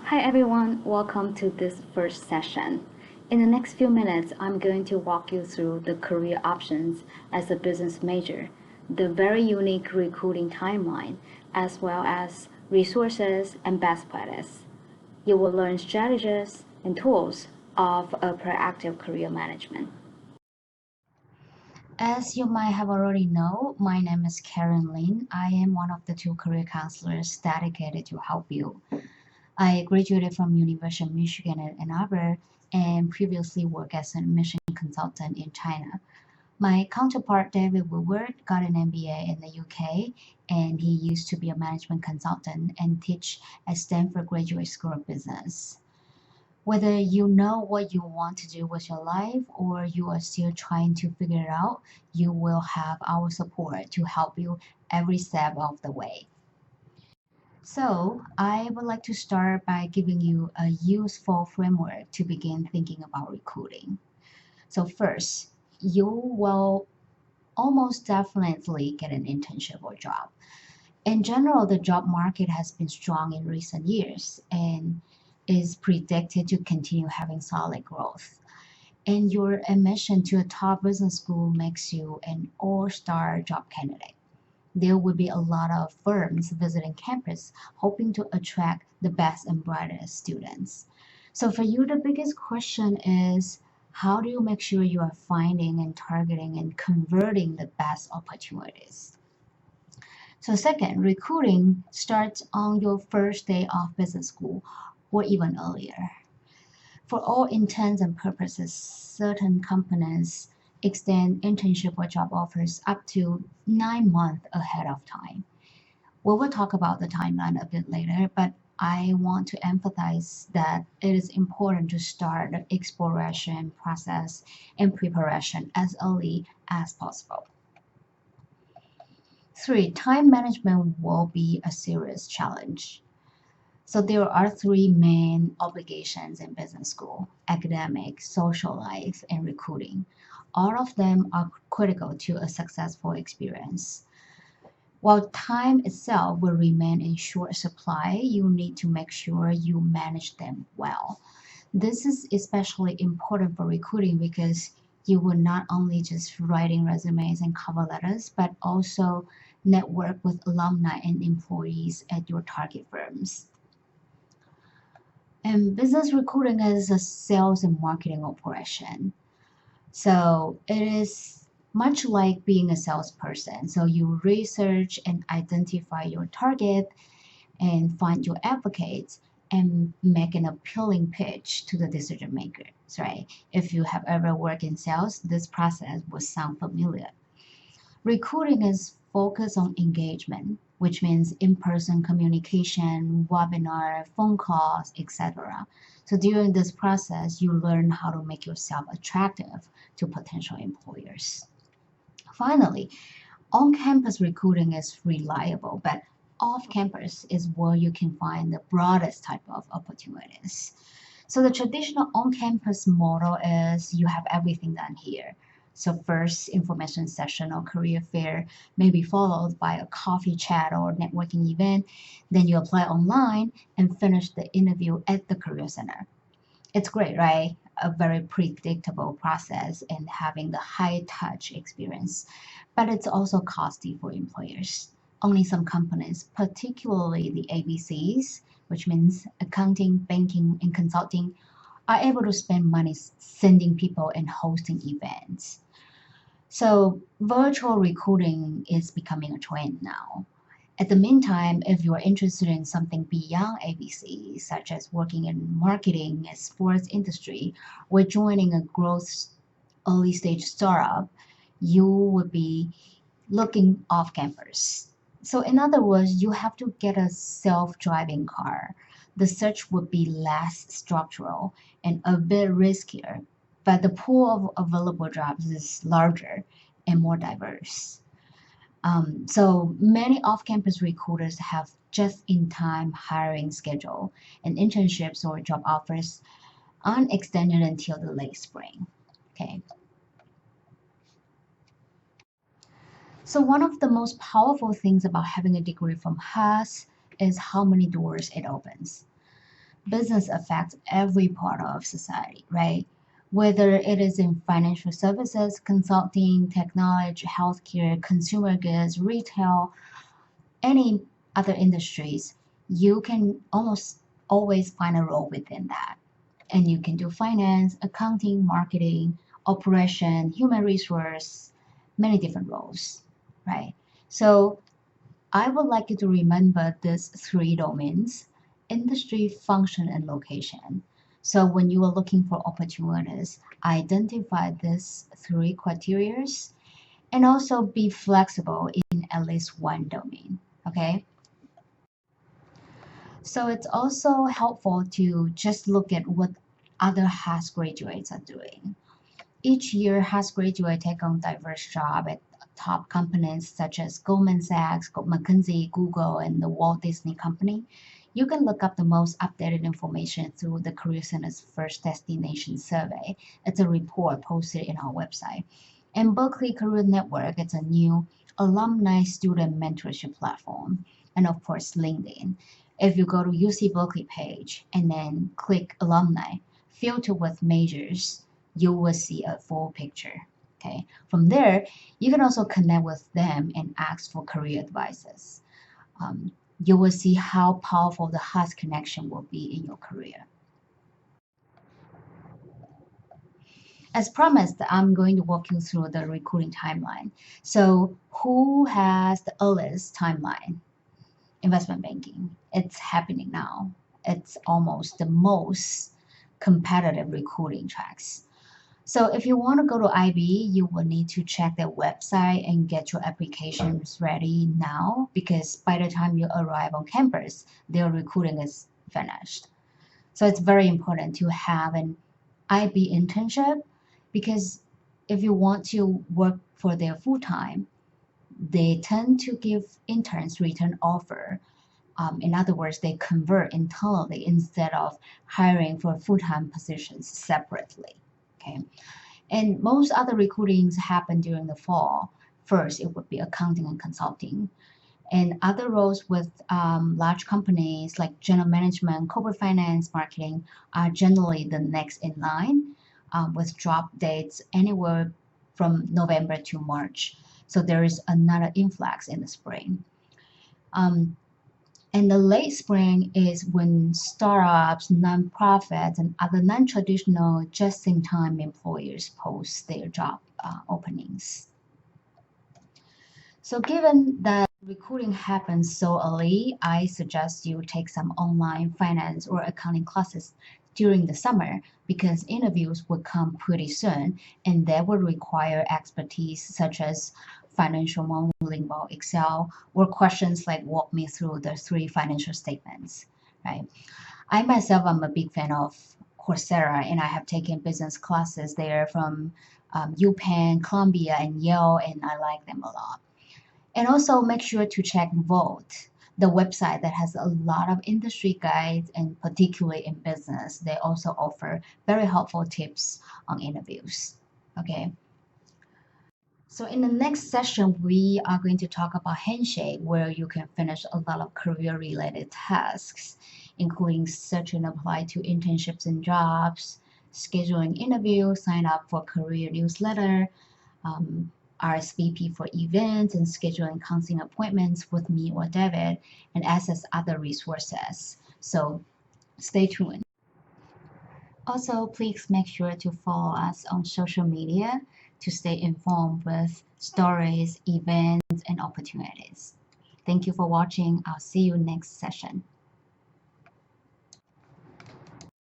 Hi everyone, welcome to this first session. In the next few minutes, I'm going to walk you through the career options as a business major, the very unique recruiting timeline, as well as resources and best practice. You will learn strategies and tools of a proactive career management. As you might have already know, my name is Karen Lin. I am one of the two career counselors dedicated to help you. I graduated from University of Michigan at Ann Arbor and previously worked as an admission consultant in China. My counterpart, David Woodward, got an MBA in the UK, and he used to be a management consultant and teach at Stanford Graduate School of Business. Whether you know what you want to do with your life or you are still trying to figure it out, you will have our support to help you every step of the way. So, I would like to start by giving you a useful framework to begin thinking about recruiting. So, first, you will almost definitely get an internship or job. In general, the job market has been strong in recent years and is predicted to continue having solid growth. And your admission to a top business school makes you an all-star job candidate. There will be a lot of firms visiting campus hoping to attract the best and brightest students. So for you, the biggest question is how do you make sure you are finding and targeting and converting the best opportunities? So second, recruiting starts on your first day of business school or even earlier. For all intents and purposes, certain companies extend internship or job offers up to 9 months ahead of time. We will talk about the timeline a bit later, but I want to emphasize that it is important to start the exploration process and preparation as early as possible. Three, time management will be a serious challenge. So there are three main obligations in business school: academic, social life, and recruiting. All of them are critical to a successful experience. While time itself will remain in short supply, you need to make sure you manage them well. This is especially important for recruiting because you will not only just writing resumes and cover letters, but also network with alumni and employees at your target firms. And business recruiting is a sales and marketing operation. So it is much like being a salesperson. So you research and identify your target and find your advocates and make an appealing pitch to the decision makers, right? If you have ever worked in sales, this process will sound familiar. Recruiting is focused on engagement, which means in-person communication, webinar, phone calls, etc. So during this process, you learn how to make yourself attractive to potential employers. Finally, on-campus recruiting is reliable, but off-campus is where you can find the broadest type of opportunities. So the traditional on-campus model is you have everything done here. So first information session or career fair may be followed by a coffee chat or networking event. Then you apply online and finish the interview at the career center. It's great, right? A very predictable process and having the high touch experience, but it's also costly for employers. Only some companies, particularly the ABCs, which means accounting, banking, and consulting, are able to spend money sending people and hosting events. So virtual recruiting is becoming a trend now. At the meantime, if you are interested in something beyond ABC, such as working in marketing, sports industry, or joining a growth early stage startup, you would be looking off campus. So, in other words, you have to get a self driving car. The search would be less structural and a bit riskier, but the pool of available jobs is larger and more diverse. So many off-campus recruiters have just-in-time hiring schedule, and internships or job offers aren't extended until the late spring. Okay. So one of the most powerful things about having a degree from Haas is how many doors it opens. business affects every part of society, right? Whether it is in financial services, consulting, technology, healthcare, consumer goods, retail, any other industries, you can almost always find a role within that. And you can do finance, accounting, marketing, operation, human resource, many different roles, right? So I would like you to remember these three domains: industry, function, and location. So when you are looking for opportunities, identify these three criteria and also be flexible in at least one domain. Okay. So it's also helpful to just look at what other Haas graduates are doing. Each year, Haas graduates take on diverse jobs at top companies such as Goldman Sachs, McKinsey, Google, and the Walt Disney Company. You can look up the most updated information through the Career Center's First Destination Survey. It's a report posted in our website. And Berkeley Career Network, it's a new alumni student mentorship platform. And of course, LinkedIn. If you go to UC Berkeley page and then click alumni, filter with majors, you will see a full picture. Okay. From there, you can also connect with them and ask for career advices. You will see how powerful the Haas connection will be in your career. As promised, I'm going to walk you through the recruiting timeline. So, who has the earliest timeline? Investment banking. It's happening now. It's almost the most competitive recruiting tracks. So if you want to go to IB, you will need to check their website and get your applications ready now, because by the time you arrive on campus, their recruiting is finished. So it's very important to have an IB internship, because if you want to work for their full time, they tend to give interns return offer. In other words, they convert internally instead of hiring for full-time positions separately. Okay. And most other recruitings happen during the fall. First, it would be accounting and consulting. And other roles with large companies like general management, corporate finance, marketing are generally the next in line, with drop dates anywhere from November to March. So there is another influx in the spring. Um, and the late spring is when startups, nonprofits, and other non-traditional just-in-time employers post their job openings. So given that recruiting happens so early, I suggest you take some online finance or accounting classes during the summer, because interviews will come pretty soon and they will require expertise such as financial modeling about Excel, or questions like walk me through the three financial statements, right? I myself am a big fan of Coursera, and I have taken business classes there from UPenn, Columbia, and Yale, and I like them a lot. And also make sure to check Volt, the website that has a lot of industry guides, and particularly in business, they also offer very helpful tips on interviews. Okay. So in the next session, we are going to talk about Handshake, where you can finish a lot of career-related tasks, including search and apply to internships and jobs, scheduling interviews, sign up for career newsletter, um, RSVP for events, and scheduling counseling appointments with me or David, and access other resources. So stay tuned. Also, please make sure to follow us on social media to stay informed with stories, events, and opportunities. Thank you for watching. I'll see you next session.